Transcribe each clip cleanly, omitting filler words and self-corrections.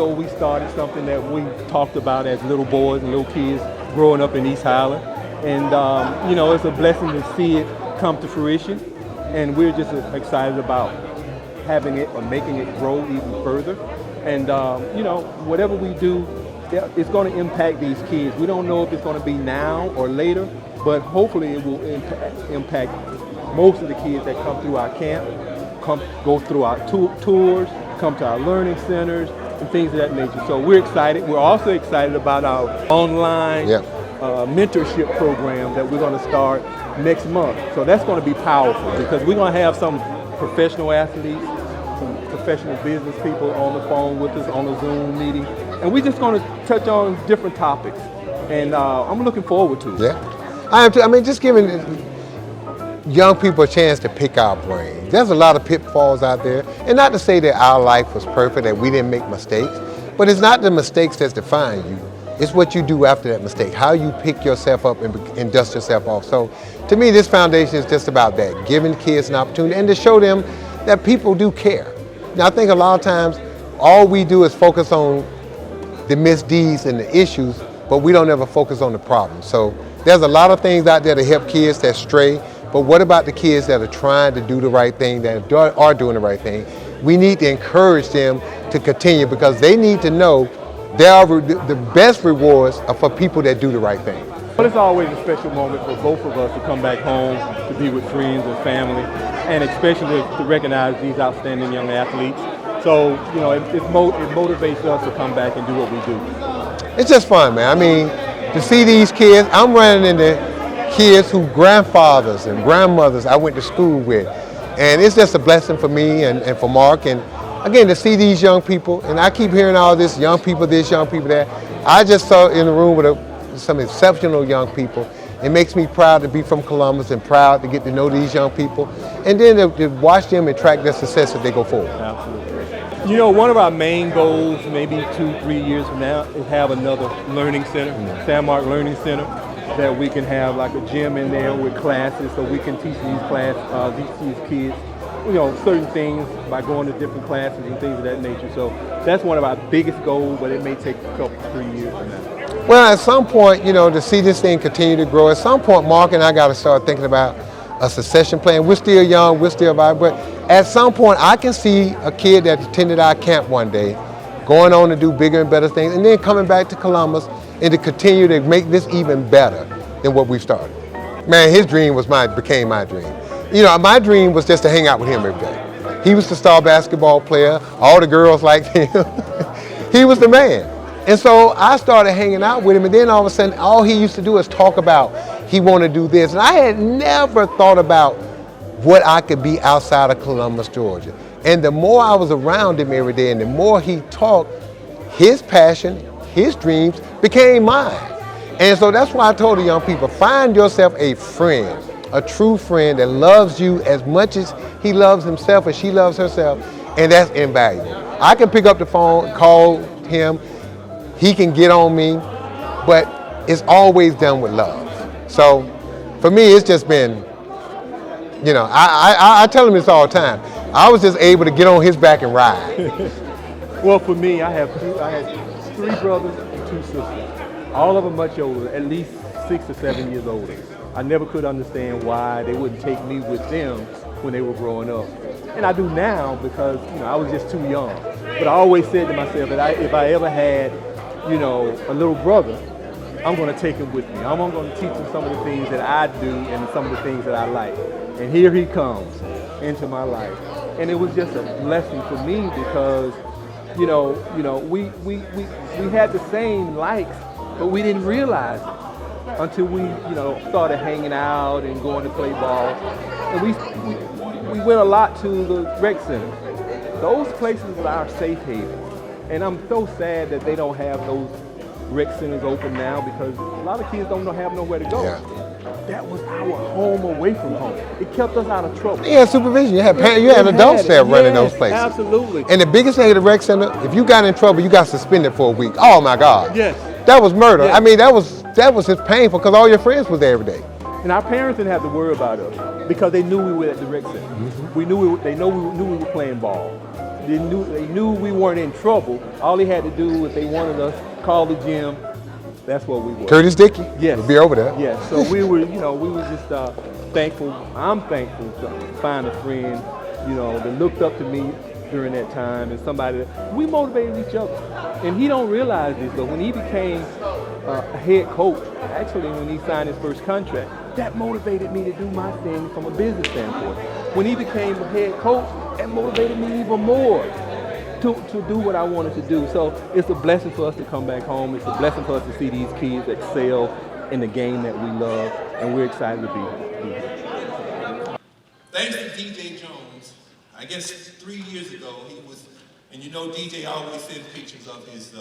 ago, we started something that we talked about as little boys and little kids growing up in East Highland. And, it's a blessing to see it come to fruition. And we're just excited about having it or making it grow even further. And, whatever we do, it's going to impact these kids. We don't know if it's going to be now or later, but hopefully it will impact most of the kids that come through our camp, go through our tours, come to our learning centers, and things of that nature. So we're excited. We're also excited about our online mentorship program that we're going to start next month. So that's going to be powerful because we're going to have some professional athletes, some professional business people on the phone with us on a Zoom meeting. And we're just going to touch on different topics. And I'm looking forward to it. Yeah. I am too. I mean, just giving young people a chance to pick our brain. There's a lot of pitfalls out there. And not to say that our life was perfect, that we didn't make mistakes, but it's not the mistakes that define you. It's what you do after that mistake, how you pick yourself up and dust yourself off. So to me, this foundation is just about that, giving kids an opportunity and to show them that people do care. Now, I think a lot of times all we do is focus on the misdeeds and the issues, but we don't ever focus on the problems. So there's a lot of things out there to help kids that stray, but what about the kids that are trying to do the right thing, that are doing the right thing? We need to encourage them to continue because they need to know the best rewards are for people that do the right thing. Well, it's always a special moment for both of us to come back home, to be with friends and family, and especially to recognize these outstanding young athletes. So, it motivates us to come back and do what we do. It's just fun, man. I mean, to see these kids, I'm running into kids whose grandfathers and grandmothers I went to school with. And it's just a blessing for me and for Mark. And again, to see these young people, and I keep hearing all this, young people this, young people that. I just saw in the room with some exceptional young people. It makes me proud to be from Columbus and proud to get to know these young people. And then to watch them and track their success as they go forward. Absolutely. One of our main goals, maybe 2-3 years from now, is have another learning center, SaMarc Learning Center, that we can have like a gym in there with classes so we can teach these kids, certain things by going to different classes and things of that nature. So that's one of our biggest goals, but it may take a couple, 3 years from now. Well, at some point, to see this thing continue to grow, at some point, Mark and I got to start thinking about a succession plan. We're still young, we're still vibrant. At some point, I can see a kid that attended our camp one day going on to do bigger and better things, and then coming back to Columbus and to continue to make this even better than what we've started. Man, his dream became my dream. My dream was just to hang out with him every day. He was the star basketball player. All the girls liked him. He was the man. And so I started hanging out with him, and then all of a sudden, all he used to do is talk about he wanted to do this. And I had never thought about what I could be outside of Columbus, Georgia. And the more I was around him every day and the more he talked, his passion, his dreams became mine. And so that's why I told the young people, find yourself a friend, a true friend that loves you as much as he loves himself or she loves herself, and that's invaluable. I can pick up the phone, call him, he can get on me, but it's always done with love. So for me, it's just been, I tell him this all the time. I was just able to get on his back and ride. Well, for me, I had 3 brothers and 2 sisters. All of them much older, at least 6 or 7 years older. I never could understand why they wouldn't take me with them when they were growing up. And I do now because, I was just too young. But I always said to myself that if I ever had, a little brother, I'm going to take him with me. I'm going to teach him some of the things that I do and some of the things that I like. And here he comes into my life. And it was just a blessing for me because, we had the same likes, but we didn't realize it until we, started hanging out and going to play ball. And we went a lot to the rec center. Those places are our safe haven. And I'm so sad that they don't have those rec centers open now because a lot of kids don't have nowhere to go. Yeah. That was our home away from home. It kept us out of trouble. You had supervision. You had adults there running those places. Absolutely. And the biggest thing at the rec center, if you got in trouble, you got suspended for a week. Oh my God. Yes. That was murder. Yes. I mean, that was just painful because all your friends were there every day. And our parents didn't have to worry about us because they knew we were at the rec center. Mm-hmm. They knew we were playing ball. they knew we weren't in trouble. All they had to do if they wanted us, call the gym. That's what we were. Curtis Dickey? Yes. We'll be over there. Yes. So we were just thankful. I'm thankful to find a friend, that looked up to me during that time, and somebody that we motivated each other. And he don't realize this, but when he became a head coach, actually when he signed his first contract, that motivated me to do my thing from a business standpoint. When he became a head coach, that motivated me even more to do what I wanted to do. So it's a blessing for us to come back home. It's a blessing for us to see these kids excel in the game that we love, and we're excited to be here. Thanks to DJ Jones, I guess 3 years ago he was, and DJ always sends pictures of his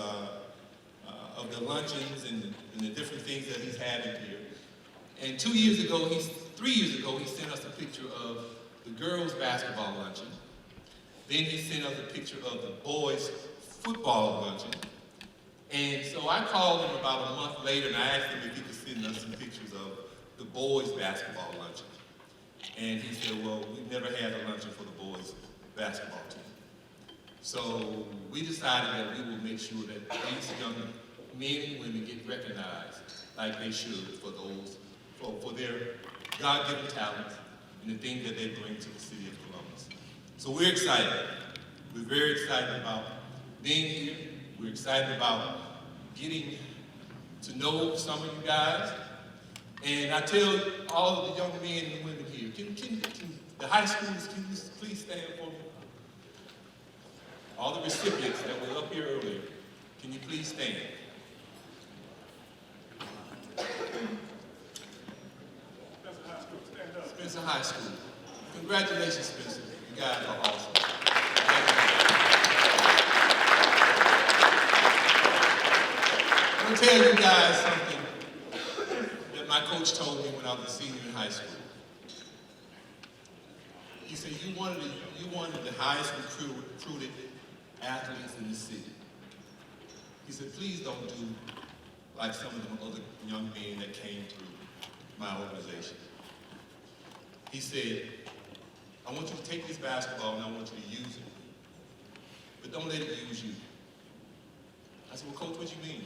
of the luncheons and the different things that he's having here. And 3 years ago, he sent us a picture of the girls' basketball luncheon. Then he sent us a picture of the boys' football luncheon. And so I called him about a month later and I asked him if he could send us some pictures of the boys' basketball luncheon. And he said, well, we've never had a luncheon for the boys' basketball team. So we decided that we will make sure that these young men and women get recognized like they should for their God-given talents and the things that they bring to the city of Columbus. So we're excited. We're very excited about being here. We're excited about getting to know some of you guys. And I tell all of the young men and women here, can the high schoolers, can you please stand for me? All the recipients that were up here earlier, can you please stand? Spencer High School. Congratulations, Spencer. You guys are awesome. I'm gonna tell you guys something that my coach told me when I was a senior in high school. He said, you wanted the highest recruited athletes in the city. He said, please don't do like some of the other young men that came through my organization. He said, I want you to take this basketball and I want you to use it, but don't let it use you. I said, well, Coach, what do you mean?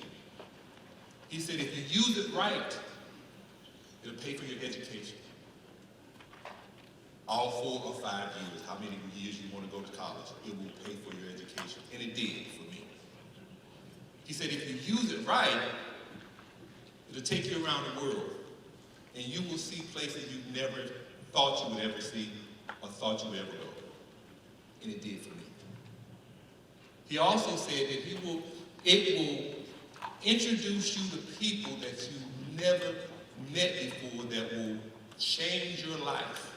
He said, if you use it right, it'll pay for your education. All 4 or 5 years, how many years you want to go to college, it will pay for your education. And it did for me. He said, if you use it right, it'll take you around the world. And you will see places you never thought you would ever see or thought you would ever go. And it did for me. He also said that it will introduce you to people that you never met before that will change your life,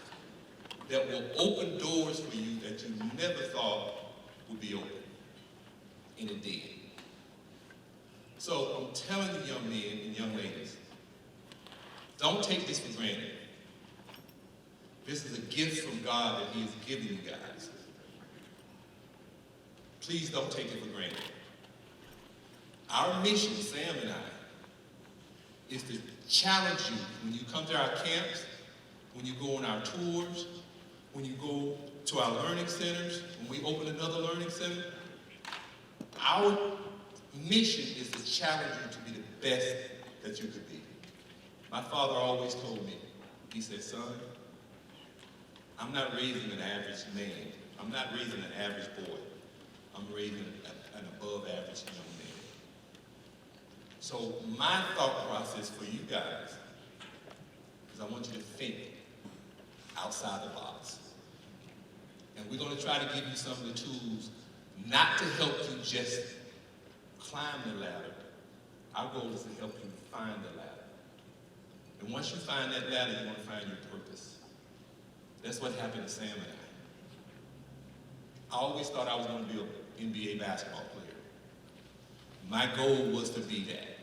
that will open doors for you that you never thought would be open. And it did. So I'm telling you, young men and young ladies, don't take this for granted. This is a gift from God that He is giving you guys. Please don't take it for granted. Our mission, Sam and I, is to challenge you when you come to our camps, when you go on our tours, when you go to our learning centers, when we open another learning center. Our mission is to challenge you to be the best that you could be. My father always told me, he said, son, I'm not raising an average man. I'm not raising an average boy. I'm raising an above average young man. So my thought process for you guys is I want you to think outside the box. And we're going to try to give you some of the tools not to help you just climb the ladder. Our goal is to help you find the ladder. And once you find that ladder, you're going to find your purpose. That's what happened to Sam and I. I always thought I was going to be an NBA basketball player. My goal was to be that.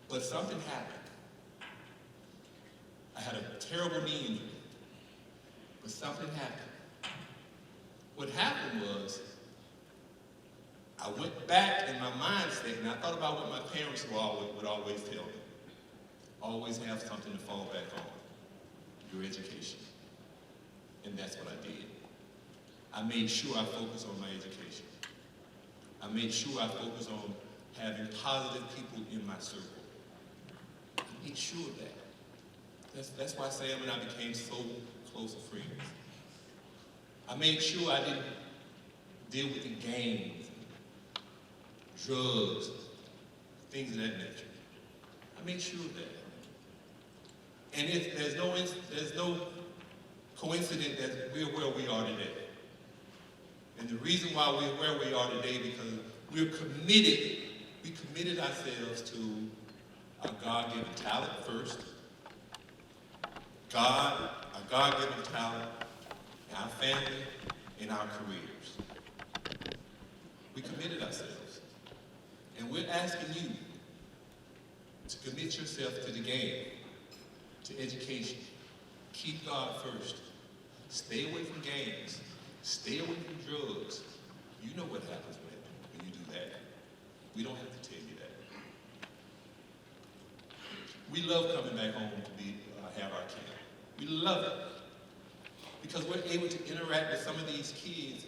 But something happened. I had a terrible knee injury. But something happened. What happened was, I went back in my mindset and I thought about what my parents would always tell me. Always have something to fall back on. Your education. And that's what I did. I made sure I focused on my education. I made sure I focused on having positive people in my circle. I made sure of that. That's why Sam and I became so close of friends. I made sure I didn't deal with the gangs, drugs, things of that nature. I made sure of that. And there's no coincidence that we're where we are today. And the reason why we're where we are today because we're committed. We committed ourselves to our God-given talent first. God, our God-given talent, our family, and our careers. We committed ourselves. And we're asking you to commit yourself to the game, to education. Keep God first. Stay away from gangs. Stay away from drugs. You know what happens when you do that. We don't have to tell you that. We love coming back home to have our camp. We love it because we're able to interact with some of these kids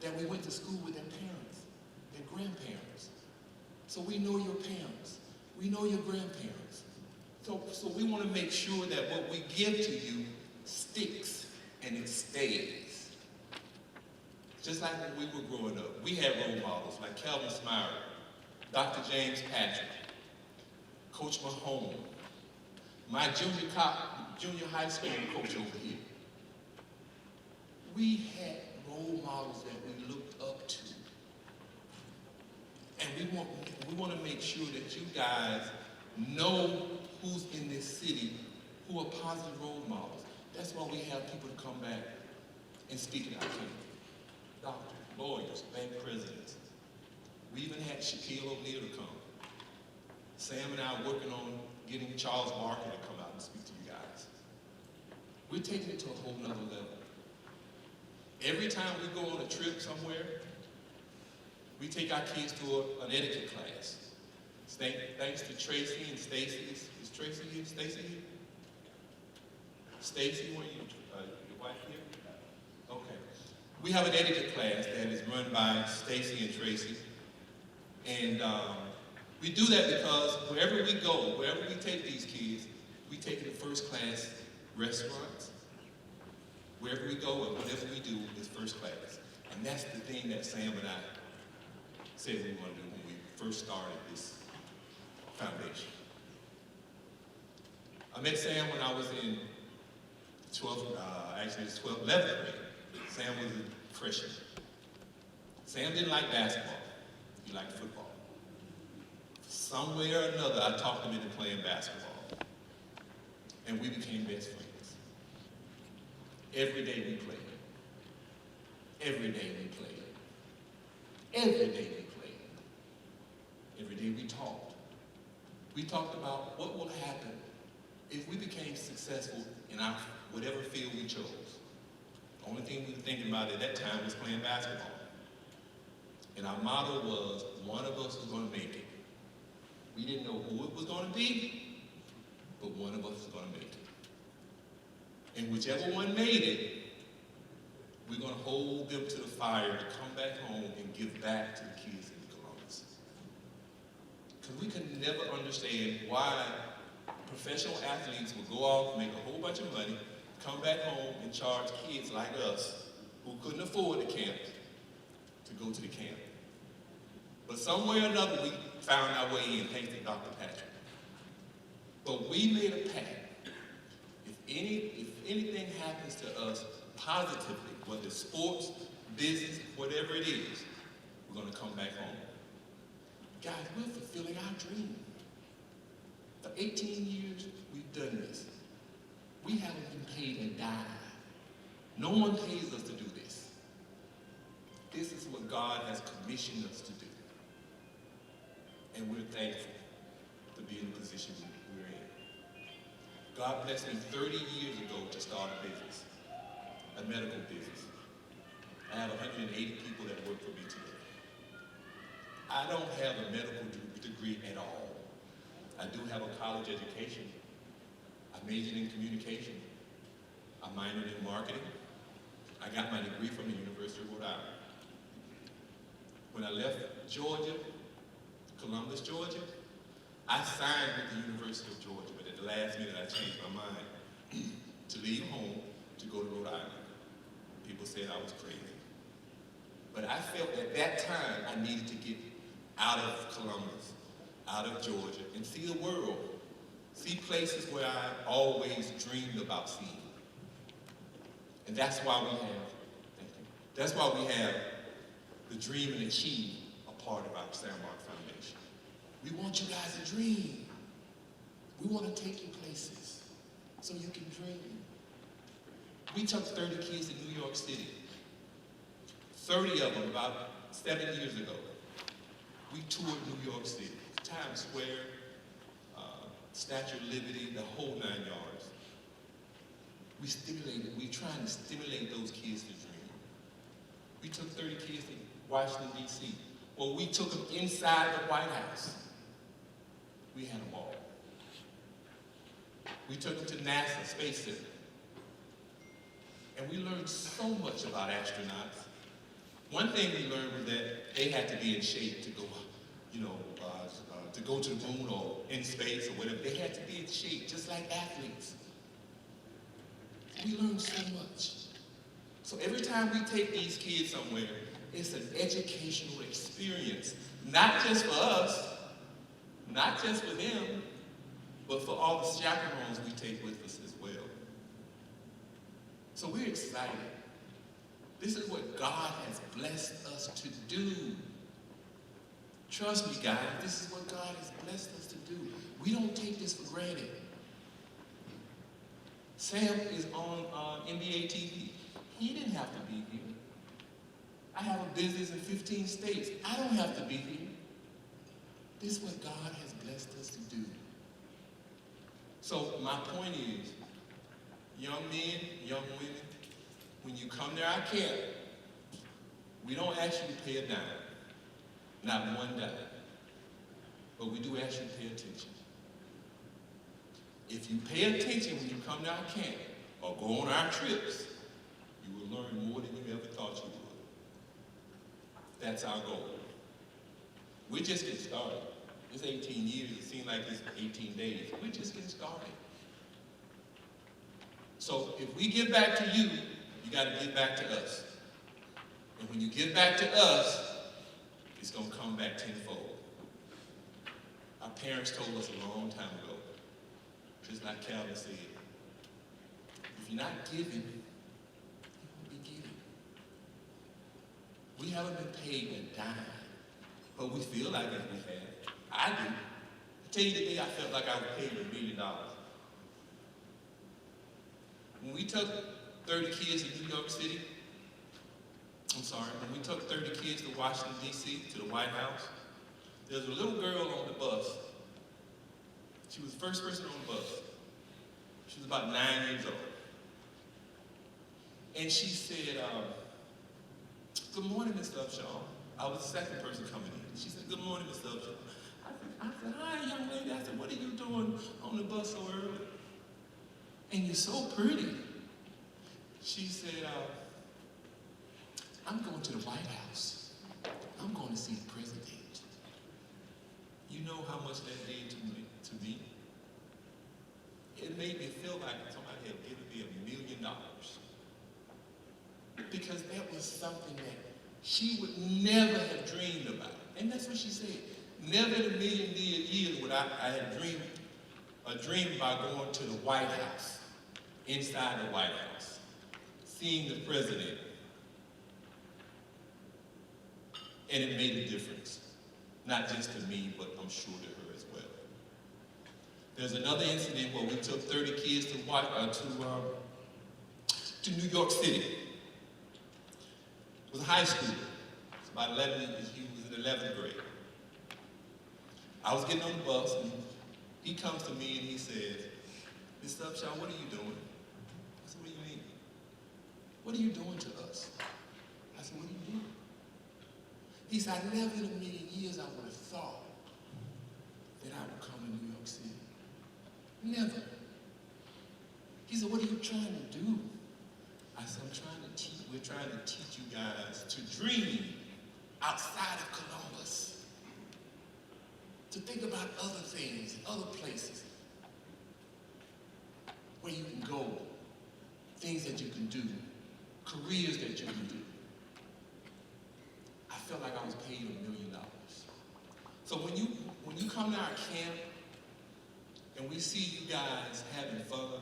that we went to school with their parents, their grandparents. So we know your parents. We know your grandparents. So we want to make sure that what we give to you sticks and it stays. Just like when we were growing up, we had role models like Calvin Smyre, Dr. James Patrick, Coach Mahone, my junior high school coach over here. We had role models that we looked up to. And we want to make sure that you guys know who's in this city who are positive role models. That's why we have people to come back and speak at our camp. Doctors, lawyers, bank presidents. We even had Shaquille O'Neal to come. Sam and I are working on getting Charles Barker to come out and speak to you guys. We're taking it to a whole nother level. Every time we go on a trip somewhere, we take our kids to an etiquette class. Thanks to Tracy and Stacy. Is Tracy here? Stacy here? Stacy, were you, your wife here? Okay. We have an etiquette class that is run by Stacy and Tracy. And we do that because wherever we go, wherever we take these kids, we take them to first class restaurants. Wherever we go and whatever we do is first class. And that's the thing that Sam and I said we want to do when we first started this foundation. I met Sam when I was in 11th grade. Sam was a freshman. Sam didn't like basketball. He liked football. Some way or another, I talked him into playing basketball. And we became best friends. Every day we played. Every day we played. Every day we played. Every day we talked. We talked about what will happen if we became successful in our whatever field we chose. The only thing we were thinking about at that time was playing basketball. And our motto was, one of us was going to make it. We didn't know who it was going to be, but one of us was going to make it. And whichever one made it, we're going to hold them to the fire to come back home and give back to the kids in Columbus. Because we could never understand why professional athletes would go off, make a whole bunch of money, come back home and charge kids like us who couldn't afford the camp to go to the camp. But some way or another, we found our way in, thanks to Dr. Patrick. But we made a pact. If anything happens to us positively, whether it's sports, business, whatever it is, we're going to come back home. Guys, we're fulfilling our dream. For 18 years, we've done this. We haven't been paid a dime. No one pays us to do this. This is what God has commissioned us to do. And we're thankful to be in the position we're in. God blessed me 30 years ago to start a business, a medical business. I have 180 people that work for me today. I don't have a medical degree at all. I do have a college education. I majored in communication. I minored in marketing. I got my degree from the University of Rhode Island. When I left Georgia, Columbus, Georgia, I signed with the University of Georgia, but at the last minute I changed my mind to leave home to go to Rhode Island. People said I was crazy. But I felt at that time I needed to get out of Columbus, out of Georgia, and see the world. See places where I always dreamed about seeing. And that's why we have, thank you, that's why we have the Dream and Achieve, a part of our SaMarc Foundation. We want you guys to dream. We want to take you places so you can dream. We took 30 kids to New York City. 30 of them about 7 years ago. We toured New York City, Times Square, Statue of Liberty, the whole 9 yards. We trying to stimulate those kids to dream. We took 30 kids to Washington, D.C. Well, we took them inside the White House. We had them all. We took them to NASA Space Center. And we learned so much about astronauts. One thing we learned was that they had to be in shape to go, to go to the moon or in space or whatever. They had to be in shape, just like athletes. We learned so much. So every time we take these kids somewhere, it's an educational experience, not just for us, not just for them, but for all the chaperones we take with us as well. So we're excited. This is what God has blessed us to do. Trust me, guys, this is what God has blessed us to do. We don't take this for granted. Sam is on NBA TV. He didn't have to be here. I have a business in 15 states. I don't have to be here. This is what God has blessed us to do. So my point is, young men, young women, when you come to our camp, we don't ask you to pay a dime, not one dime, but we do ask you to pay attention. If you pay attention when you come to our camp or go on our trips, you will learn more than you ever thought you would. That's our goal. We're just getting started. It's 18 years, it seems like it's 18 days. We're just getting started. So if we give back to you, you got to give back to us. And when you give back to us, it's going to come back tenfold. Our parents told us a long time ago, just like Calvin said, if you're not giving, you won't be giving. We haven't been paid a dime, but we feel like it we have. I do. I tell you the day I felt like I was paid $1 million. When we took 30 kids to New York City, when we took 30 kids to Washington, D.C., to the White House, there was a little girl on the bus. She was the first person on the bus. She was about 9 years old. And she said, good morning, Ms. Upshaw. I was the second person coming in. She said, good morning, Ms. Upshaw. I said, hi, young lady. I said, what are you doing on the bus so early? And you're so pretty. She said, I'm going to the White House. I'm going to see the president. You know how much that did to me? It made me feel like somebody had given me $1 million. Because that was something that she would never have dreamed about. And that's what she said. Never in a million years would I have dreamed a dream about going to the White House, inside the White House, seeing the president. And it made a difference, not just to me, but I'm sure to her as well. There's another incident where we took 30 kids to New York City. It was a high school. It's about 11, he was in 11th grade. I was getting on the bus, and he comes to me and he says, Mr. Upshaw, what are you doing? I said, what do you mean? What are you doing to us? I said, what are you doing? He said, I never in a million years I would have thought that I would come to New York City. Never. He said, what are you trying to do? I said, we're trying to teach you guys to dream outside of Columbus, to think about other things, other places where you can go, things that you can do, careers that you can do. I felt like I was paid $1 million. So when you come to our camp and we see you guys having fun,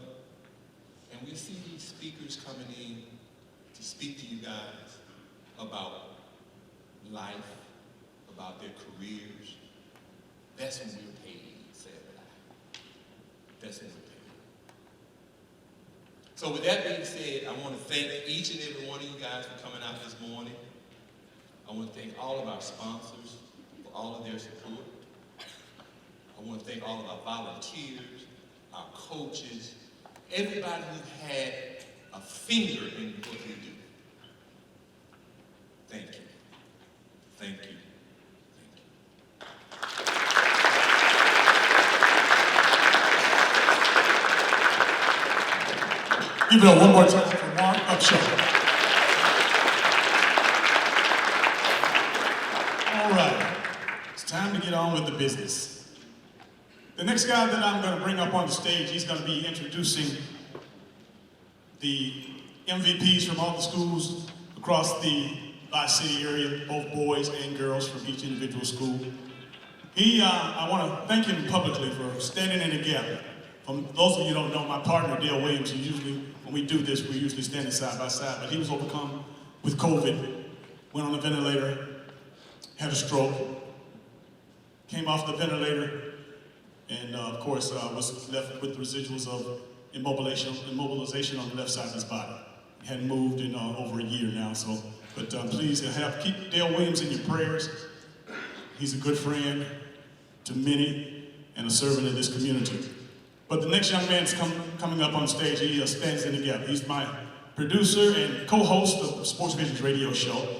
and we see these speakers coming in to speak to you guys about life, about their careers, that's when we're paid, Sam and I. That's when we're paid. So with that being said, I want to thank each and every one of you guys for coming out this morning. I want to thank all of our sponsors for all of their support. I want to thank all of our volunteers, our coaches, everybody who had a finger in what we do. Thank you. Thank you. Give it up one more time for Mark Upshaw. All right, it's time to get on with the business. The next guy that I'm going to bring up on the stage, he's going to be introducing the MVPs from all the schools across the Bi-City area, both boys and girls from each individual school. I want to thank him publicly for standing in the gap. For those of you who don't know, my partner, Dale Williams, when we do this, we usually stand side by side, but he was overcome with COVID, went on a ventilator, had a stroke, came off the ventilator, and of course was left with residuals of immobilization on the left side of his body. He hadn't moved in over a year now, but please keep Dale Williams in your prayers. He's a good friend to many and a servant in this community. But the next young man is coming up on stage. He stands in the gap. He's my producer and co-host of the SportsVisions radio show.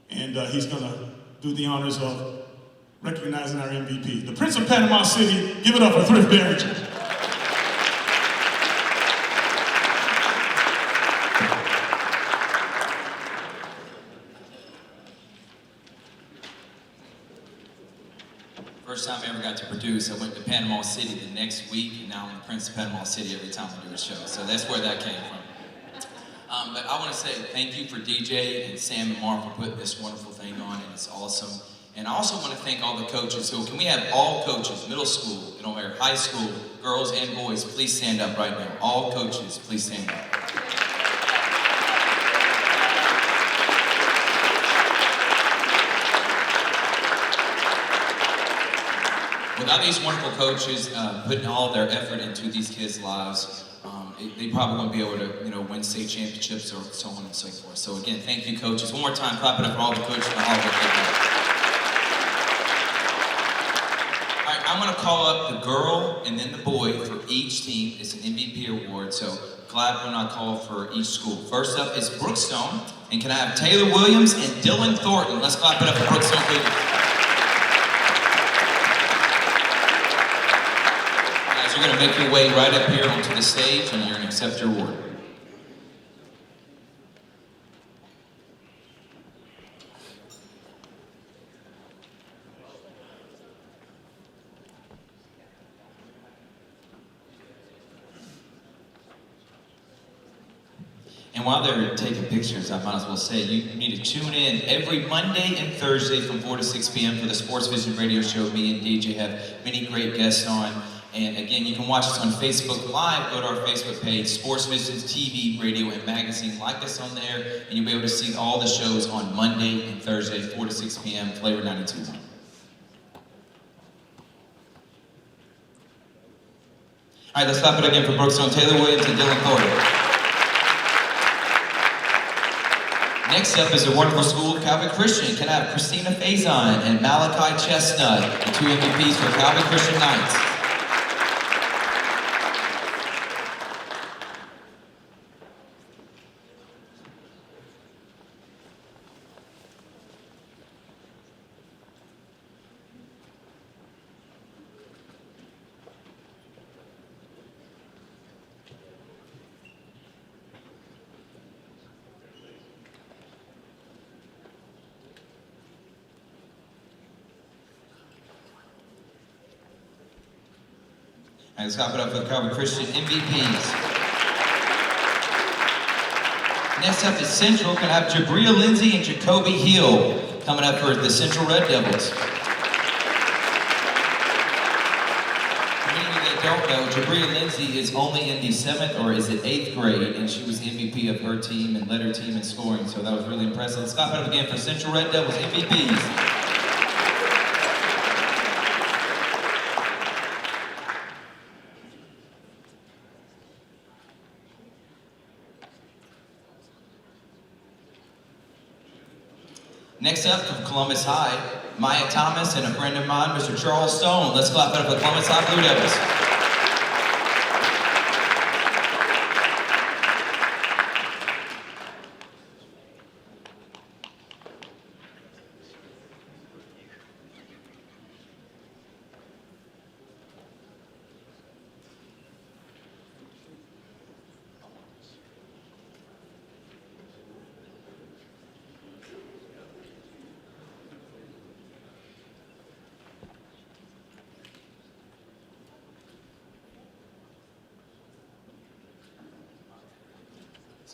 And he's going to do the honors of recognizing our MVP. The Prince of Panama City, give it up for Thrift Barringer. First time I ever got to produce, I went to Panama City the next week, and now I'm the Prince of Panama City every time I do a show. So that's where that came from. But I want to say thank you for DJ and Sam and Mark for putting this wonderful thing on, and it's awesome. And I also want to thank all the coaches. So can we have all coaches, middle school, you know, high school, girls and boys, please stand up right now. All coaches, please stand up. Without these wonderful coaches putting all their effort into these kids' lives, they probably won't be able to, you know, win state championships or so on and so forth. So again, thank you, coaches. One more time, clap it up for all the coaches and all the people. All right, I'm going to call up the girl and then the boy for each team. It's an MVP award, so glad when I call for each school. First up is Brookstone, and can I have Taylor Williams and Dylan Thornton? Let's clap it up for Brookstone, please. You're going to make your way right up here onto the stage and you're going to accept your award. And while they're taking pictures, I might as well say you need to tune in every Monday and Thursday from 4 to 6 p.m. for the SportsVisions radio show. Me and DJ have many great guests on. And again, you can watch us on Facebook Live. Go to our Facebook page, SportsVisions TV, Radio, and Magazine. Like us on there, and you'll be able to see all the shows on Monday and Thursday, 4 to 6 p.m., Flavor 92.1. All right, let's clap it again for Brookstone, Taylor Williams, and Dylan Thornton. Next up is a wonderful school, Calvin Christian. Can I have Christina Faison and Malachi Chestnut, the two MVPs for Calvin Christian Knights. And let's clap it up for the Calvary Christian MVPs. Next up is Central. Gonna have Jabria Lindsay and Jacoby Hill coming up for the Central Red Devils. For many of you that don't know, Jabria Lindsay is only in the 7th or is it 8th grade, and she was the MVP of her team and led her team in scoring, so that was really impressive. Let's clap it up again for Central Red Devils MVPs. Next up from Columbus High, Maya Thomas and a friend of mine, Mr. Charles Stone. Let's clap it up for the Columbus High Blue Devils.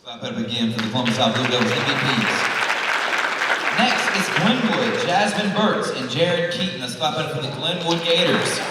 Clap it up again for the Columbus High Blue Devils MVPs. Next is Glenwood, Jasmine Burks and Jared Keaton. Let's clap it up for the Glenwood Gators.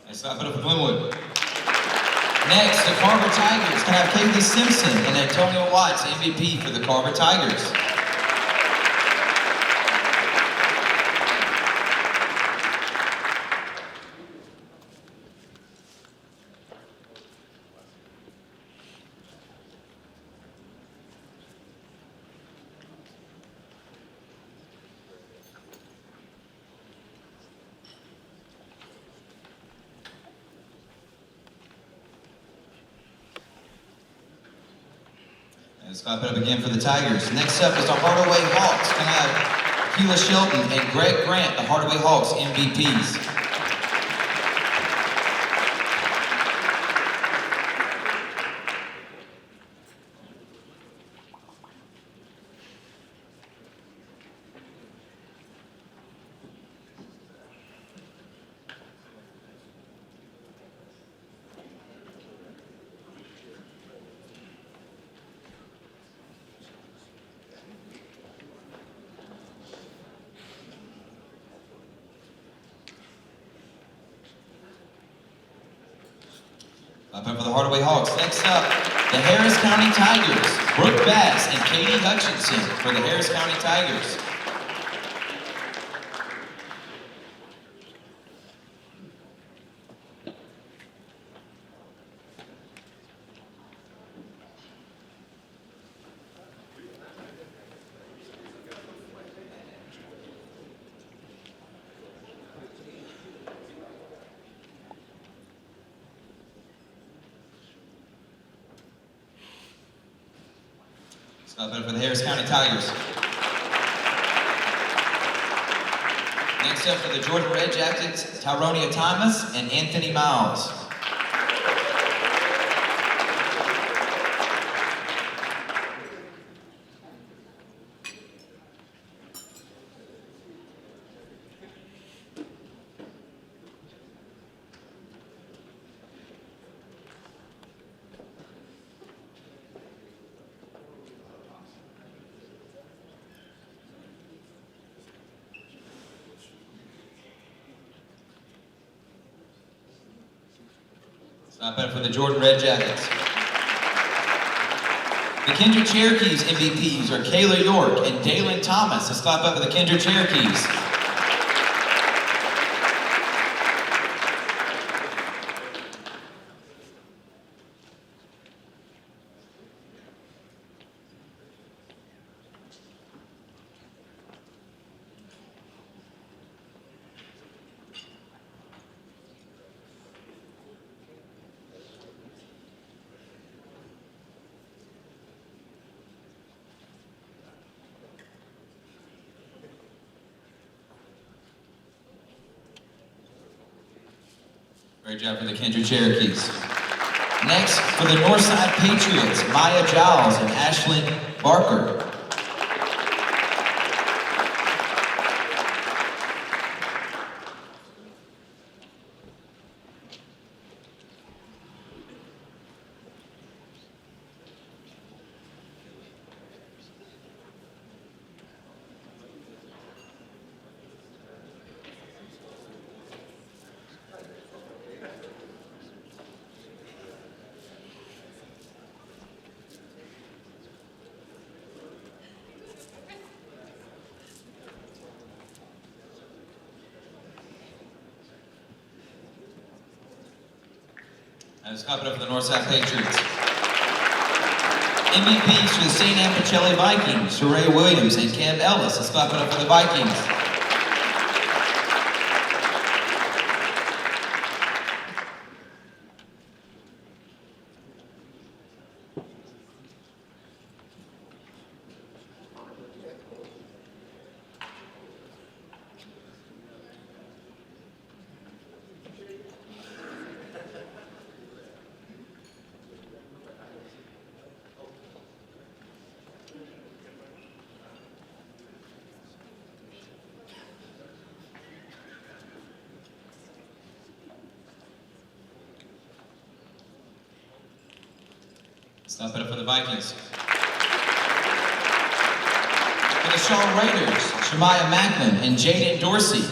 Let's clap it up for Glenwood. Next, the Carver Tigers can have Kaylee Simpson and Antonio Watts, MVP for the Carver Tigers. Let's clap it up again for the Tigers. Next up is the Hardaway Hawks. Can I have Keela Shelton and Greg Grant, the Hardaway Hawks MVPs. Up for the Hardaway Hawks. Next up, the Harris County Tigers. Brooke Bass and Katie Hutchinson for the Harris County Tigers. Up for the Harris County Tigers. Next up for the Georgia Red Jackets, Tyronia Thomas and Anthony Miles. Not bad for the Jordan Red Jackets. The Kindred Cherokees MVPs are Kayla York and Dalen Thomas. Let's clap up for the Kindred Cherokees. Great job for the Kindred Cherokees. Next, for the Northside Patriots, Maya Giles and Ashlyn Barker. Let's clap it up for the Northside Patriots. MVPs for the St. Anne Pacelli Vikings, Sheree Williams and Cam Ellis. Let's clap it up for the Vikings. Clap it up for the Vikings. For the Shaw Raiders, Shemaiah Macklin and Jaden Dorsey.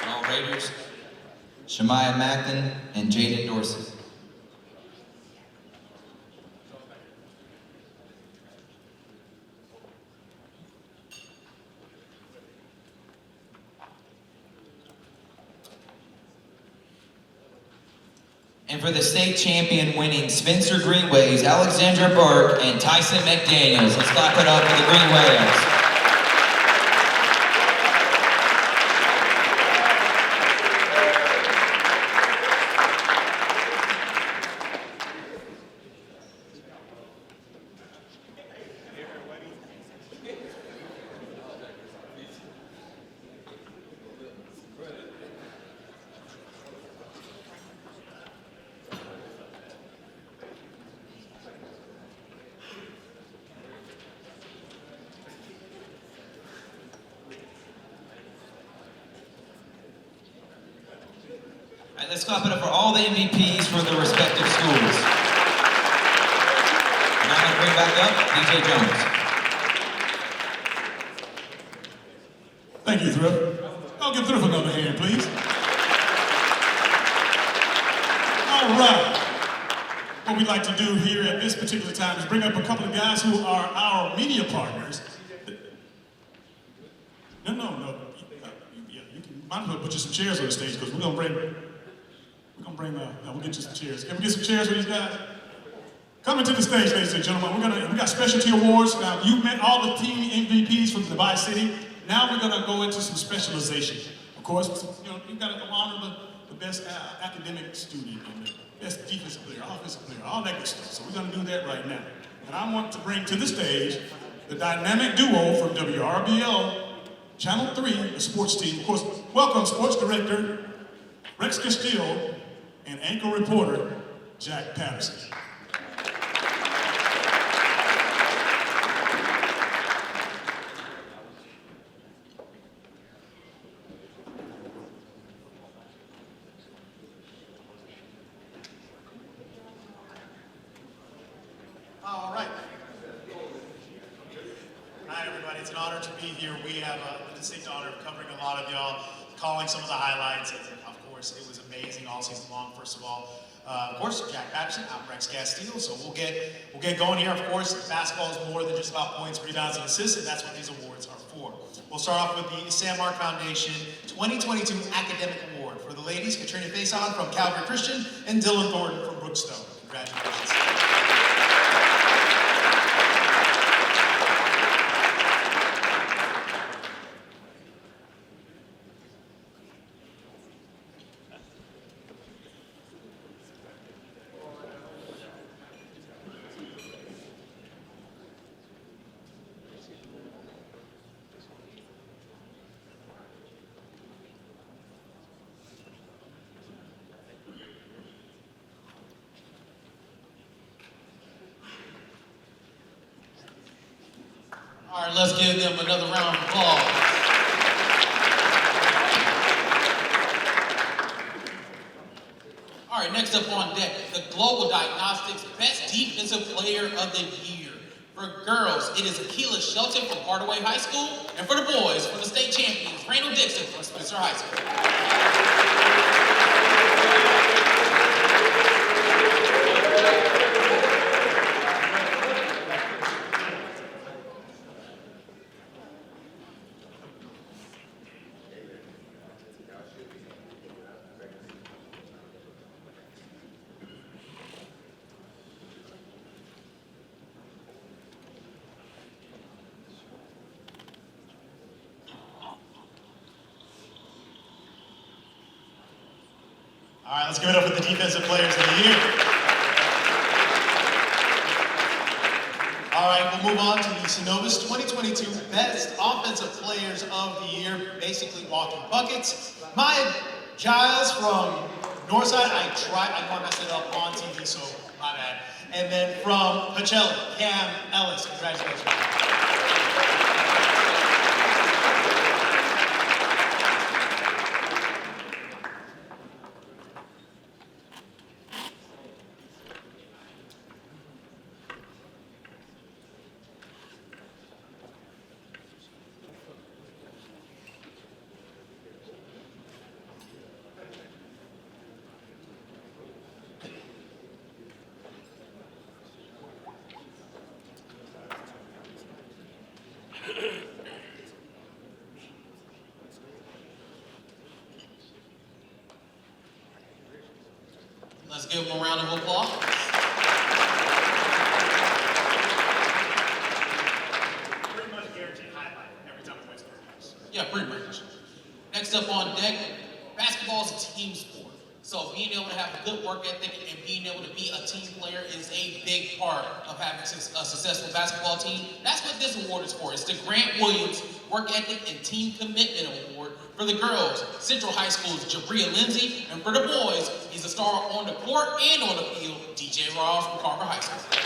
Shaw Raiders, Shemaiah Macklin and Jaden Dorsey. And for the state champion winning Spencer Greenways, Alexandra Burke and Tyson McDaniels. Let's clap it up for the Greenways. All right, let's clap it up for all the MVPs for their respective schools. And I'm going to bring back up DJ Jones. Thank you, Thrift. I'll give Thrift another hand, please. All right. What we'd like to do here at this particular time is bring up a couple of guys who are our media partners. No. Yeah, you can might as well put you some chairs on the stage because we'll get you some chairs. Can we get some chairs for these guys? Coming to the stage, ladies and gentlemen, we got specialty awards. Now, you've met all the team MVPs from the Device City. Now we're gonna go into some specialization. Of course, you've got to honor the best academic student and the best defensive player, offensive player, all that good stuff. So we're gonna do that right now. And I want to bring to the stage the dynamic duo from WRBL Channel 3, the sports team. Of course, welcome Sports Director Rex Castillo and anchor reporter Jack Patterson. All right. Hi, everybody. It's an honor to be here. We have the distinct honor of covering a lot of y'all, calling some of the highlights. And of course, it was amazing all season long, first of all. Of course, Jack Patterson, I'm Rex Castillo, so we'll get going here. Of course, basketball is more than just about points, rebounds, and assists, and that's what these awards are for. We'll start off with the SaMarc Foundation 2022 Academic Award. For the ladies, Katrina Faison from Calvary Christian and Dylan Thornton from Brookstone. Congratulations. All right, let's give them another round of applause. All right, next up on deck, the Global Diagnostics Best Defensive Player of the Year. For girls, it is Akilah Shelton from Hardaway High School, and for the boys, from the state champions, Randall Dixon from Spencer High School. All right, let's give it up for the Defensive Players of the Year. All right, we'll move on to the Synovus 2022 Best Offensive Players of the Year, basically walking buckets. Maya Giles from Northside, I know I messed it up on TV, so my bad. And then from Pacelli, Cam Ellis, congratulations. Let's give them a round of applause. Pretty much guaranteed highlight every time we win sports. Yeah, pretty much. Next up on deck, basketball is a team sport. So being able to have a good work ethic and being able to be a team player is a big part of having a successful basketball team. That's what this award is for. It's the Grant Williams Work Ethic and Team Commitment Award. For the girls, Central High School's Jabria Lindsay, and for the boys, he's a star on the court and on the field, DJ Ross from Carver High School.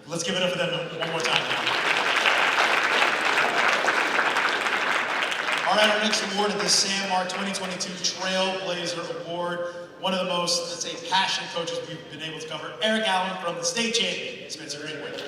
Let's give it up for them one more time. All right, our next award is the SaMarc 2022 Trailblazer Award. One of the most, let's say, passionate coaches we've been able to cover, Eric Allen from the state champion, Spencer Greenwood.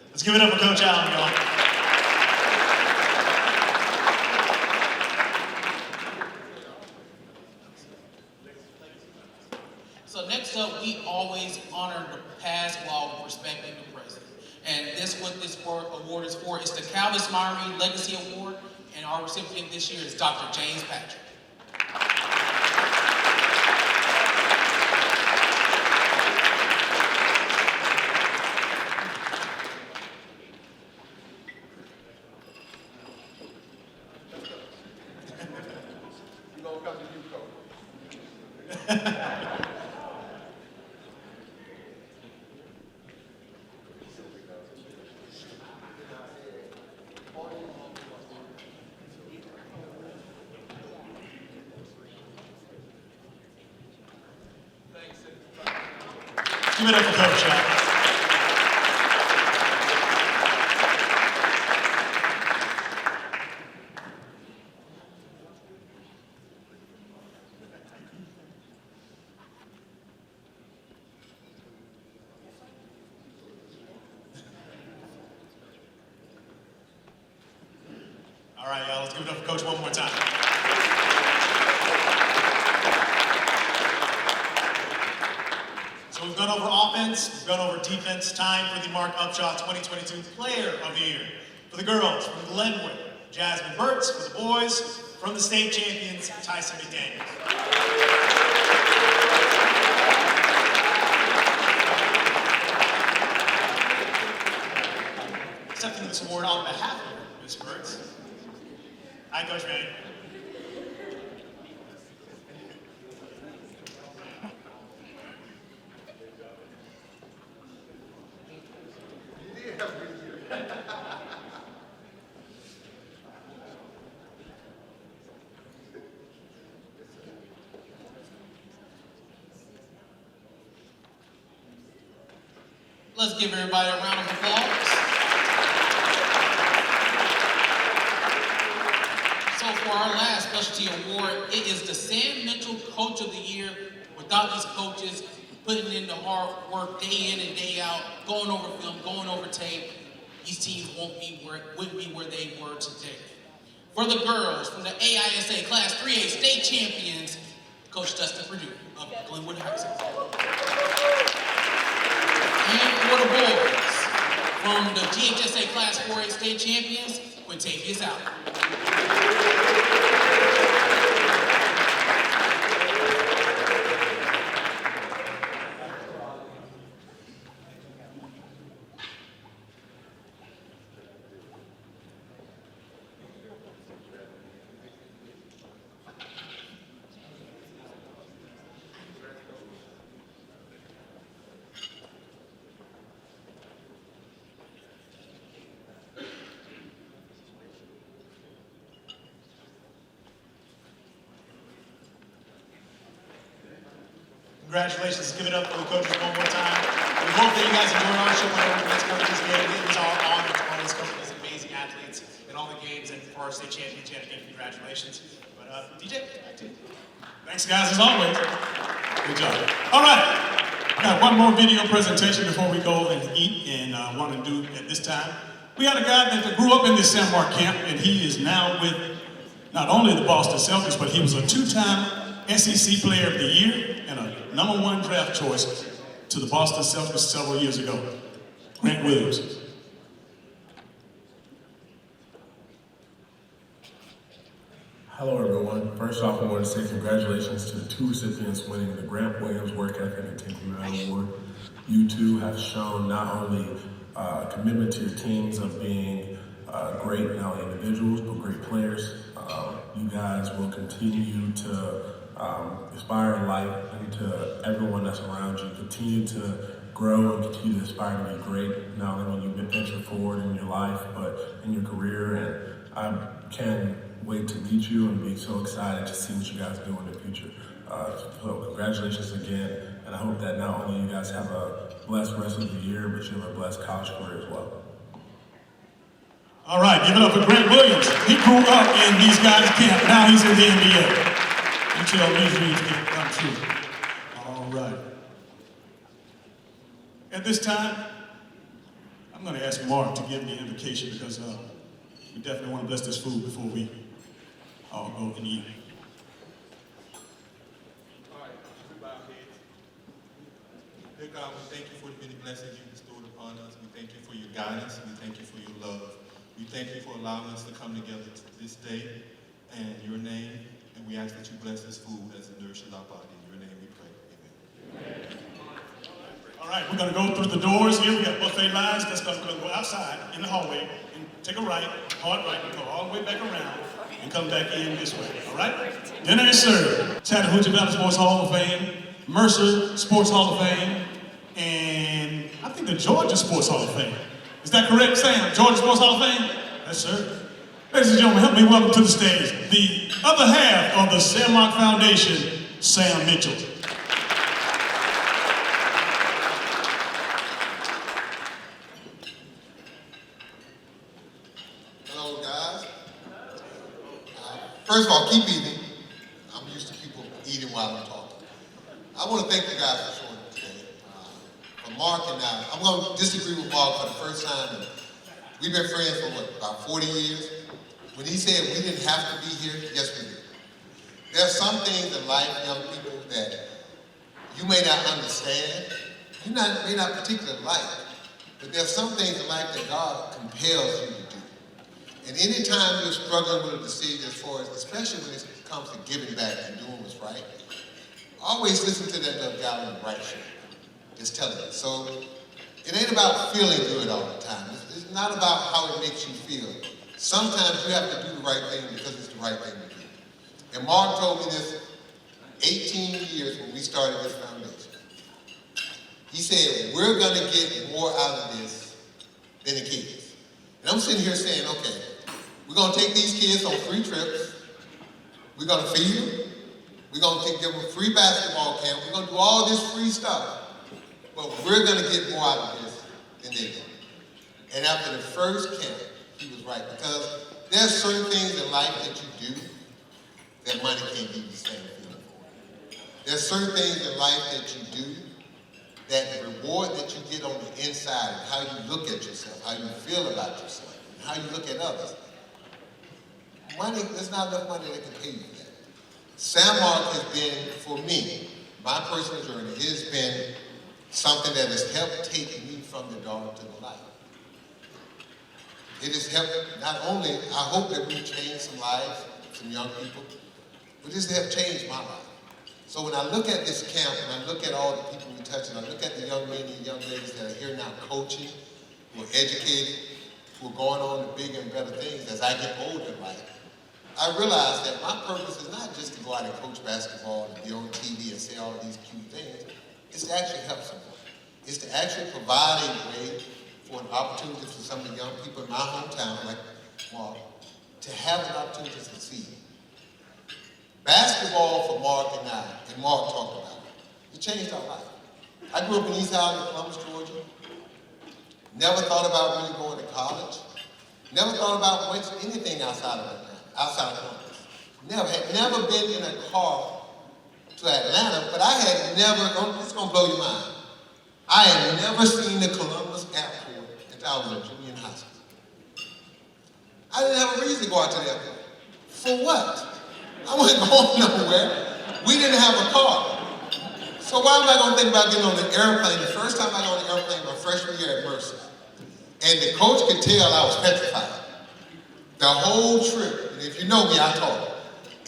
Let's give it up for Coach Allen, y'all. So next up, we always honor the past while respecting the present. And what this award is for is the Calvin Myrie Legacy Award, and our recipient this year is Dr. James Patrick. Give it up for Coach Allen. give it up for Coach one more time. So we've gone over offense, we've gone over defense. Time for the Mark Upshaw 2022 Player of the Year. For the girls, from Glenwood, Jasmine Burtz. For the boys, from the state champions, Tyson McDaniels. Accepting this award on behalf of Ms. Burtz. Hi, Coach Manning. Let's give everybody a round of applause. So for our last specialty award, it is the Sam Mitchell Coach of the Year. Without these coaches putting in the hard work day in and day out, going over film, going over tape, these teams wouldn't be where they were today. For the girls, from the AISA Class 3A state champions, Coach Dustin Perdue of Glenwood High School. And for the boys, from the GHSA Class 4A state champions, Quintavious Allen. Congratulations. Give it up for the coaches one more time. We hope that you guys enjoyed our show whenever the next coverage this game. It was our honor to always cover these amazing athletes in all the games, and for our state champions, yet again, congratulations. But DJ, back to you. Thanks, guys, as always. Good job. All right. Got one more video presentation before we go and eat, and want to do at this time. We had a guy that grew up in this SaMarc camp, and he is now with not only the Boston Celtics, but he was a two-time SEC Player of the Year and a #1 draft choice to the Boston Celtics several years ago. Grant Williams. Hello everyone. First off, I want to say congratulations to the two recipients winning the Grant Williams Work Ethic and Team Award. You two have shown not only commitment to your teams of being great, not only individuals, but great players. You guys will continue to inspire in life and to everyone that's around you. Continue to grow and continue to aspire to be great, not only when you venture forward in your life, but in your career. And I can't wait to meet you and be so excited to see what you guys do in the future. So congratulations again, and I hope that not only you guys have a blessed rest of the year, but you have a blessed college career as well. All right, give it up for Grant Williams. He grew up in these guys' camp. Now he's in the NBA. You tell these dreams can come true. All right. At this time, I'm going to ask Mark to give me an invocation because we definitely want to bless this food before we all go and eat. All right, we bow our heads. Dear God, we thank you for the many blessings you bestowed upon us. We thank you for your guidance. We thank you for your love. We thank you for allowing us to come together this day in your name. And we ask that you bless this food as it nourishes our body. In your name we pray. Amen. All right, we're going to go through the doors here. We got buffet lines. That's going to go outside in the hallway and take a right, hard right, and go all the way back around and come back in this way. All right? Dinner is served. Chattahoochee Valley Sports Hall of Fame, Mercer Sports Hall of Fame, and I think the Georgia Sports Hall of Fame. Is that correct, Sam? Georgia Sports Hall of Fame? Yes, sir. Ladies and gentlemen, help me welcome to the stage the other half of the SaMarc Foundation, Sam Mitchell. Hello, guys. First of all, keep eating. I'm used to people eating while I'm talking. I want to thank you guys for showing up today. For Mark and I, I'm going to disagree with Mark for the first time. We've been friends for what, about 40 years? When he said we didn't have to be here, yes we did. There are some things in life, young people, that you may not understand, may not particularly like, but there are some things in life that God compels you to do. And anytime you're struggling with a decision as far as, especially when it comes to giving back and doing what's right, always listen to that little guy on the right show. Just telling you. So it ain't about feeling good all the time. It's not about how it makes you feel. Sometimes you have to do the right thing because it's the right thing to do. And Mark told me this 18 years when we started this foundation. He said, we're going to get more out of this than the kids. And I'm sitting here saying, okay, we're going to take these kids on free trips. We're going to feed them. We're going to give them a free basketball camp. We're going to do all this free stuff. But we're going to get more out of this than they did. And after the first camp, he was right. Because there's certain things in life that you do that money can't give you the same feeling for. There's certain things in life that you do that the reward that you get on the inside and how you look at yourself, how you feel about yourself, and how you look at others. Money, there's not enough money that can pay you that. SaMarc has been, for me, my personal journey, it has been something that has helped take me from the dark to the light. It has helped, not only, I hope that we've changed some lives, some young people, but this has changed my life. So when I look at this camp and I look at all the people we touch, and I look at the young men and young ladies that are here now coaching, who are educated, who are going on to bigger and better things as I get older in life, I realize that my purpose is not just to go out and coach basketball and be on TV and say all of these cute things. It's to actually help someone. It's to actually provide a way for an opportunity for some of the young people in my hometown, like Mark, to have an opportunity to succeed. Basketball for Mark and I, and Mark talked about it changed our life. I grew up in East Island, Columbus, Georgia. Never thought about really going to college. Never thought about anything outside of Columbus. Had never been in a car to Atlanta, but I had never, it's gonna blow your mind. I had never seen the Columbus airport until I was a junior in high school. I didn't have a reason to go out to the airport. For what? I wasn't going nowhere. We didn't have a car. So why am I going to think about getting on the airplane? The first time I got on the airplane, my freshman year at Mercer. And the coach could tell I was petrified. The whole trip, and if you know me, I talk.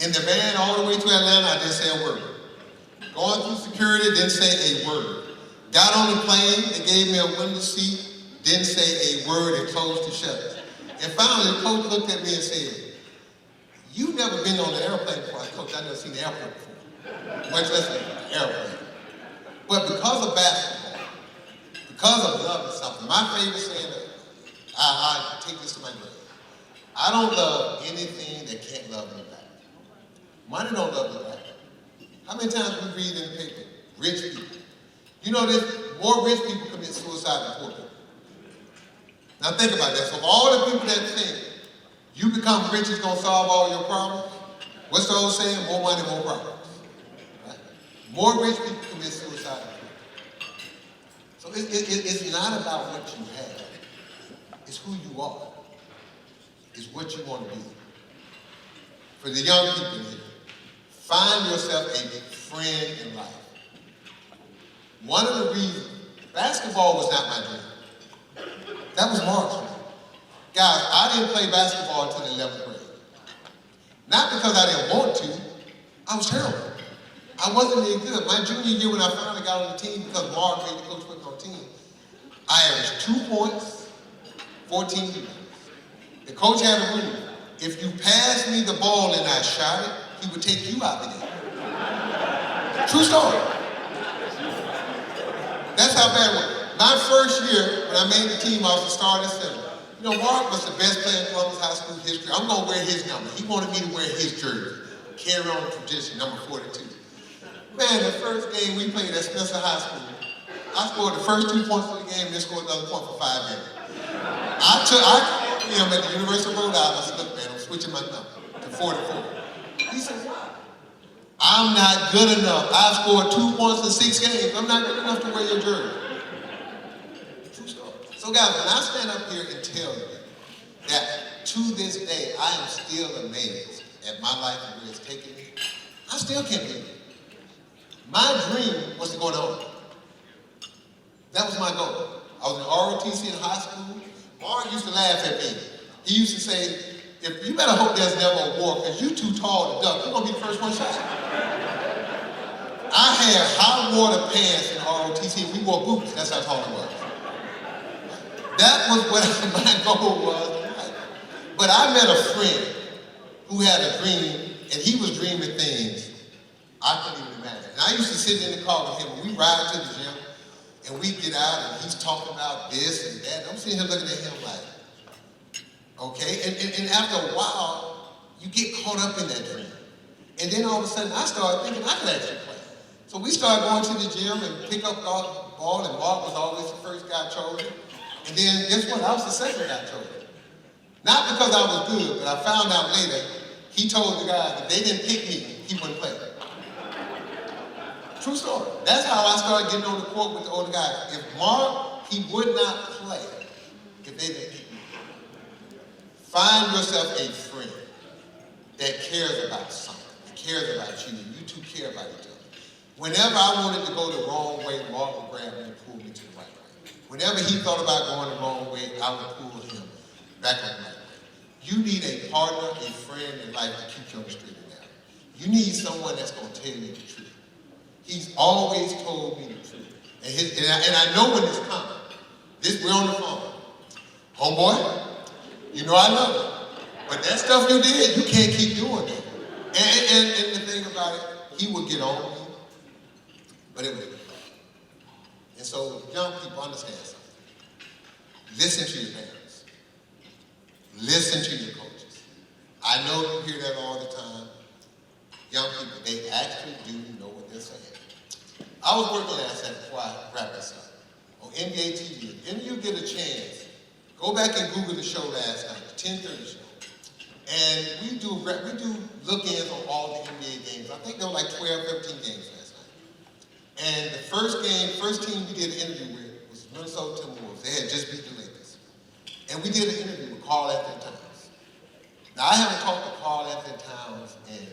In the van all the way to Atlanta, I didn't say a word. Going through security, didn't say a word. Got on the plane, they gave me a window seat, didn't say a word and closed the shutters. And finally, the coach looked at me and said, "You've never been on the airplane before." I said, "Coach, I've never seen the airport before, much less an airplane." But because of basketball, because of love and something, my favorite saying, I take this to my grave. I don't love anything that can't love me back. Money don't love me back. How many times we read in the paper, rich people? You know this, more rich people commit suicide than poor people. Now think about that. So of all the people that think you become rich is going to solve all your problems, what's the old saying? More money, more problems. Right? More rich people commit suicide. So it's not about what you have. It's who you are. It's what you want to be. For the young people here, find yourself a friend in life. One of the reasons, basketball was not my dream. That was Mark's dream. Guys, I didn't play basketball until the 11th grade. Not because I didn't want to, I was terrible. I wasn't any good. My junior year when I finally got on the team, because Mark made the coach put me on the team, I averaged 2 points, 14 rebounds. The coach had a rule. If you passed me the ball and I shot it, he would take you out the game. True story. That's how bad it was. My first year, when I made the team, I was the starting center. You know, Mark was the best player in Columbus High School history. I'm going to wear his number. He wanted me to wear his jersey. Carry on the tradition, number 42. Man, the first game we played at Spencer High School, I scored the first 2 points of the game and then scored another point for 5 games. I called him at the University of Rhode Island. I said, "Look, man, I'm switching my number to 44. He said, "Why?" "I'm not good enough. I've scored 2 points in 6 games. I'm not good enough to wear your jersey." True story. So guys, when I stand up here and tell you that to this day, I am still amazed at my life and where it's taken me. I still can't believe it. My dream was to go to Army. That was my goal. I was in ROTC in high school. Mark used to laugh at me. He used to say, if you better hope there's never a war, because you're too tall to duck. You're going to be the first one shot. I had high water pants in ROTC. We wore boots. That's how tall I was. That was what my goal was. But I met a friend who had a dream, and he was dreaming things I couldn't even imagine. And I used to sit in the car with him, and we ride to the gym, and we get out, and he's talking about this and that. And I'm sitting here looking at him like, okay? And after a while, you get caught up in that dream. And then all of a sudden, I started thinking I could actually play. So we started going to the gym and pick up the ball, and Mark was always the first guy chosen. And then guess what? I was the second guy chosen. Not because I was good, but I found out later, he told the guys that they didn't pick me, he wouldn't play. True story. That's how I started getting on the court with the older guys. If Mark, he would not play if they didn't pick me. Find yourself a friend that cares about something, that cares about you, and you two care about each other. Whenever I wanted to go the wrong way, Mark would grab me and pull me to the right way. Whenever he thought about going the wrong way, I would pull him back on the right way. You need a partner, a friend in life to keep you on the straight and narrow. You need someone that's going to tell you the truth. He's always told me the truth. And I know when it's coming. We're on the phone. Homeboy, you know I love you. But that stuff you did, you can't keep doing that. And the thing about it, he would get on me, but it would be fun. And so young people understand something. Listen to your parents. Listen to your coaches. I know you hear that all the time. Young people, they actually do know what they're saying. I was working last night before I wrap this up on NBA TV. If you get a chance, go back and Google the show last night, the 10:30 show. And we do look-ins on all the NBA games. I think there were like 12, 13 games last night. And the first team we did an interview with was Minnesota Timberwolves. They had just beat the Lakers. And we did an interview with Karl Anthony Towns. Now, I haven't talked to Karl Anthony Towns in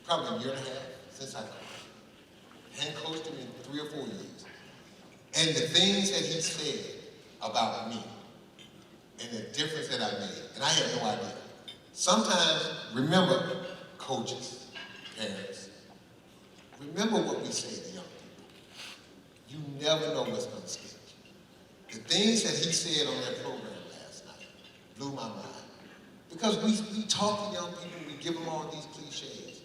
probably a year and a half since I coached him. I hadn't coached him in 3 or 4 years. And the things that he said about me and the difference that I made, and I had no idea. Sometimes, remember, coaches, parents, remember what we say to young people. You never know what's going to stick. The things that he said on that program last night blew my mind. Because we talk to young people, we give them all these cliches,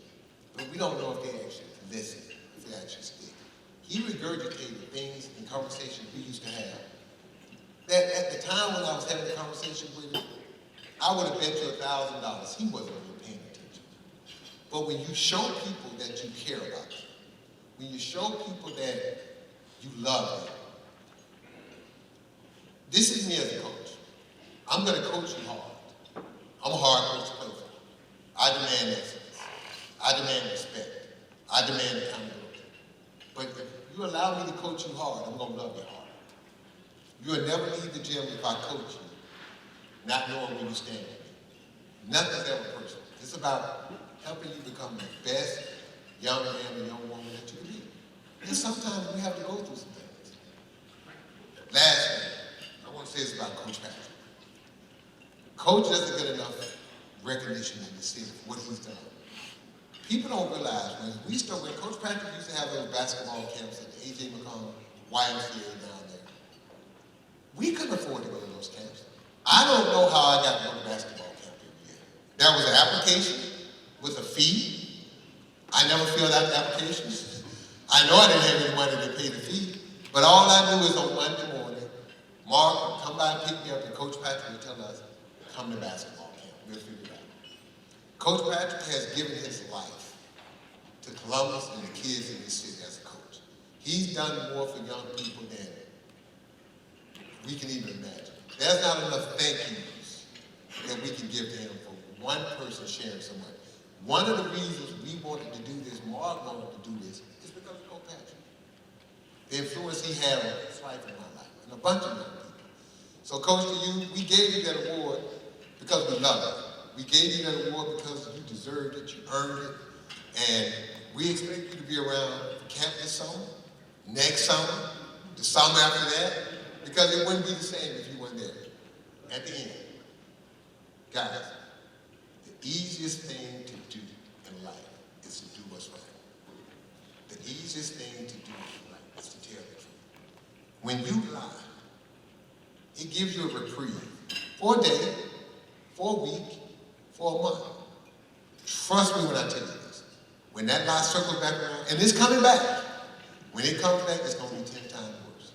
but we don't know if they actually listen, if they actually stick. He regurgitated things and conversations we used to have. That at the time when I was having a conversation with him, I would have bet you $1,000 he wasn't really paying attention. But when you show people that you care about them, when you show people that you love them, this is me as a coach. I'm going to coach you hard. I'm a hard coach to play for. I demand excellence. I demand respect. I demand accountability. But if you allow me to coach you hard, I'm going to love you hard. You will never leave the gym if I coach you, not knowing where you stand with me. Nothing's ever personal. It's about helping you become the best young man or young woman that you can be. And sometimes we have to go through some things. Last thing, I want to say this about Coach Patrick. Coach doesn't get enough recognition in the city for what he's done. People don't realize when Coach Patrick used to have those basketball camps at the A.J. McCollum YMCA down there, we couldn't afford to go to those camps. I don't know how I got to go to basketball camp every year. There was an application with a fee. I never filled out the application. I know I didn't have any money to pay the fee, but all I knew is on Monday morning, Mark would come by and pick me up, and Coach Patrick would tell us, come to basketball camp. We'll figure it out. Coach Patrick has given his life to Columbus and the kids in this city as a coach. He's done more for young people than we can even imagine. There's not enough thank yous that we can give to him for one person sharing so much. One of the reasons we wanted to do this, Mark wanted to do this, is because of Coach Patrick. The influence he had on his life and my life, and a bunch of young people. So, Coach, to you, we gave you that award because we love it. We gave you that award because you deserved it, you earned it, and we expect you to be around camp this summer, next summer, the summer after that, because it wouldn't be the same if you weren't there. At the end, guys, the easiest thing to do in life is to do what's right. The easiest thing to do in life is to tell the truth. When you lie, it gives you a reprieve for a day, for a week, for a month. Trust me when I tell you this. When that lie circles back around, and it's coming back, when it comes back, it's going to be 10 times worse.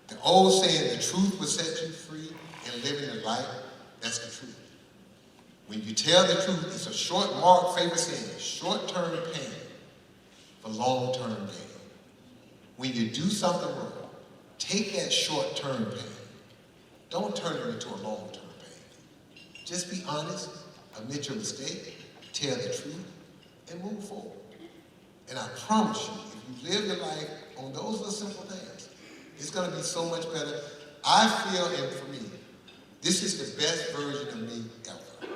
The old saying, the truth will set you free and living a life, that's the truth. When you tell the truth, it's a short, Mark favorite saying, short-term pain for long-term gain. When you do something wrong, take that short-term pain. Don't turn it into a long-term pain. Just be honest, admit your mistake, tell the truth, and move forward. And I promise you, if you live your life on those little simple things, it's going to be so much better. I feel, and for me, this is the best version of me ever.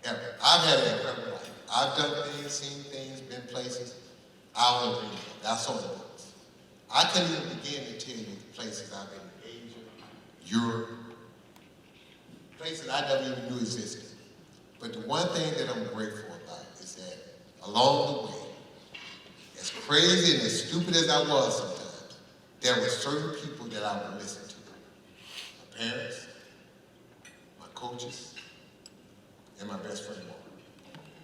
Ever. I've had an incredible life. I've done things, seen things, been places I don't dream of. That's all it was. I couldn't even begin to tell you the places I've been in Asia, Europe, places I never even knew existed. But the one thing that I'm grateful about is that along the way, as crazy and as stupid as I was sometimes, there were certain people that I would listen to. My parents, my coaches, and my best friend, Mark.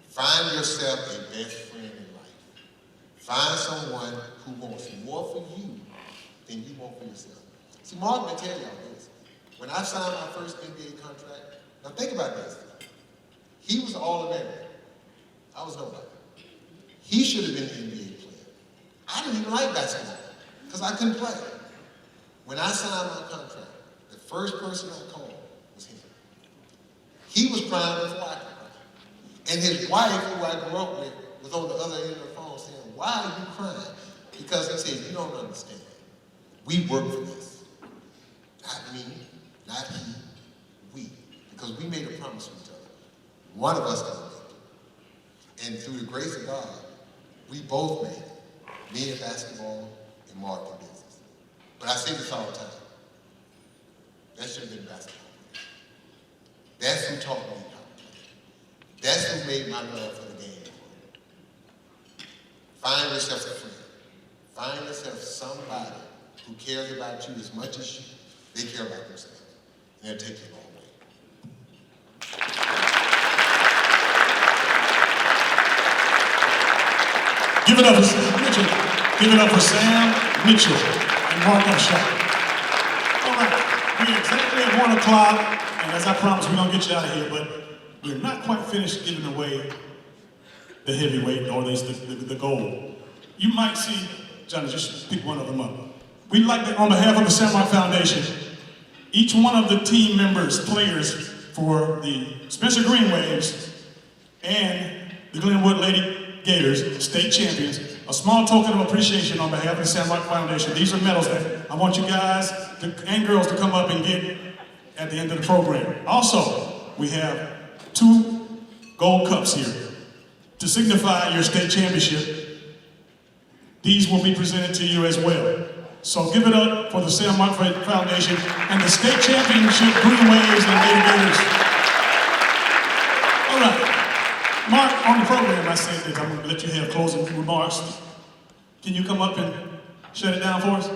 Find yourself a best friend in life. Find someone who wants more for you than you want for yourself. See, Mark may tell y'all this. When I signed my first NBA contract, now think about this. He was All-American. I was nobody. He should have been an NBA player. I didn't even like basketball because I couldn't play. When I signed my contract, the first person I called was him. He was crying before I could cry. And his wife, who I grew up with, was on the other end of the phone saying, "Why are you crying?" Because he said, "You don't understand. We work for this. Not me, not he, we." Because we made a promise to each other. One of us is going to make it. And through the grace of God, we both made it. Me in basketball and Mark in business. But I say this all the time. That should have been basketball. That's who taught me how to play. That's who made my love for the game. Find yourself a friend. Find yourself somebody who cares about you as much as they care about themselves. And they'll take you a long way. Give it up for Sam Mitchell. Give it up for Sam Mitchell and Mark Upshaw. All right, we're exactly at 1 o'clock, and as I promised, we're gonna get you out of here, but we're not quite finished giving away the heavyweight, or at least the gold. You might see, Johnny, just pick one of them up. We'd like to, on behalf of the SaMarc Foundation, each one of the team members, players for the Spencer Green Waves and the Glenwood Lady Gators, state champions, a small token of appreciation on behalf of the SaMarc Foundation. These are medals that I want you guys and girls to come up and get at the end of the program. Also, we have 2 gold cups here to signify your state championship. These will be presented to you as well. So give it up for the SaMarc Foundation and the state championship Green Waves and Lady Gators. All right. Mark, on the program, I said that I'm going to let you have closing remarks. Can you come up and shut it down for us?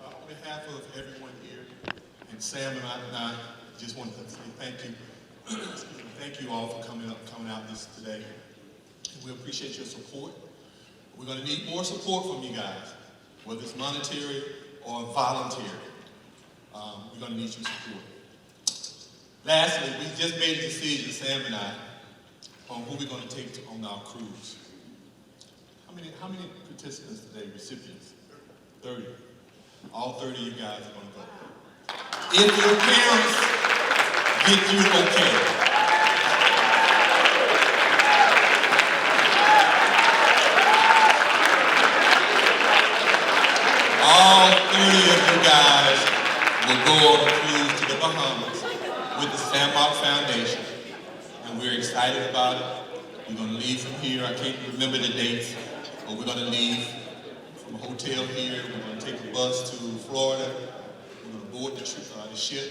On behalf of everyone here, and Sam and I just want to say thank you. Thank you all for coming out today. We appreciate your support. We're going to need more support from you guys, whether it's monetary or voluntary. We're going to need your support. Lastly, we just made a decision, Sam and I, on who we're going to take on our cruise. How many participants today, recipients? 30. All 30 of you guys are going to go. If your parents get you okay. All 30 of you guys will go on a cruise to the Bahamas with the SaMarc Foundation. And we're excited about it. We're going to leave from here. I can't remember the dates, but we're going to leave from a hotel here. We're going to take a bus to Florida. We're going to board the ship,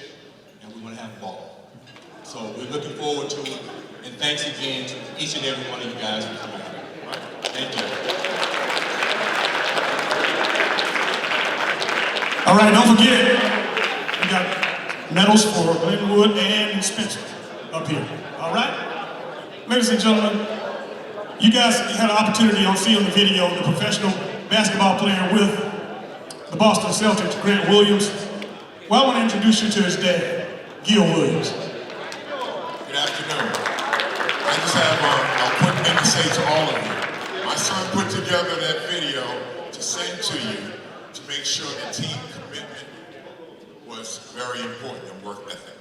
and we're going to have a ball. So we're looking forward to it. And thanks again to each and every one of you guys for coming out. All right? Thank you. All right, don't forget, we got medals for Glenwood and Spencer up here. All right? Ladies and gentlemen, you guys had an opportunity on seeing the video, the professional basketball player with the Boston Celtics, Grant Williams. Well, I want to introduce you to his dad, Gil Williams. Good afternoon. I just have a quick thing to say to all of you. My son put together that video to send to you to make sure that team commitment was very important and work ethic.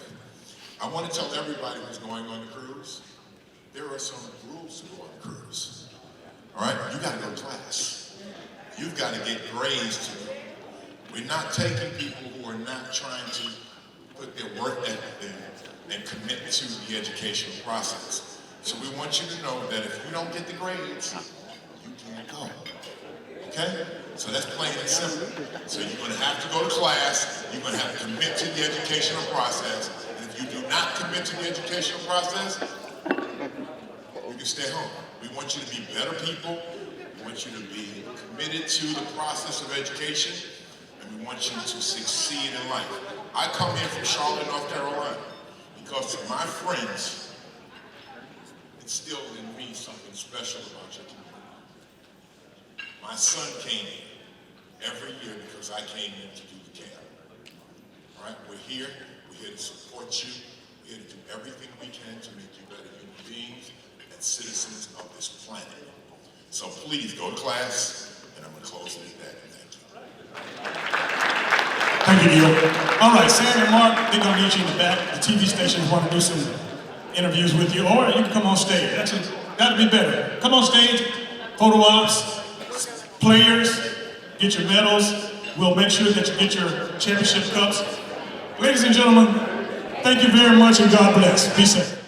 I want to tell everybody who's going on the cruise, there are some rules to go on the cruise. All right, you got to go to class. You've got to get grades to go. We're not taking people who are not trying to put their work ethic in and commit to the educational process. So we want you to know that if you don't get the grades, you can't go. Okay? So that's plain and simple. So you're going to have to go to class. You're going to have to commit to the educational process. And if you do not commit to the educational process, you can stay home. We want you to be better people. We want you to be committed to the process of education. And we want you to succeed in life. I come here from Charlotte, North Carolina, because my friends instilled in me something special about your community. My son came here every year because I came in to do the camp. All right, we're here to support you. We're here to do everything we can to make you better human beings and citizens of this planet. So please go to class, and I'm going to close it at that. Thank you, Gil. All right, Sam and Mark, they're going to meet you in the back. The TV stations want to do some interviews with you, or you can come on stage. Actually, that'd be better. Come on stage, photo ops, players, get your medals. We'll make sure that you get your championship cups. Ladies and gentlemen, thank you very much, and God bless. Be safe.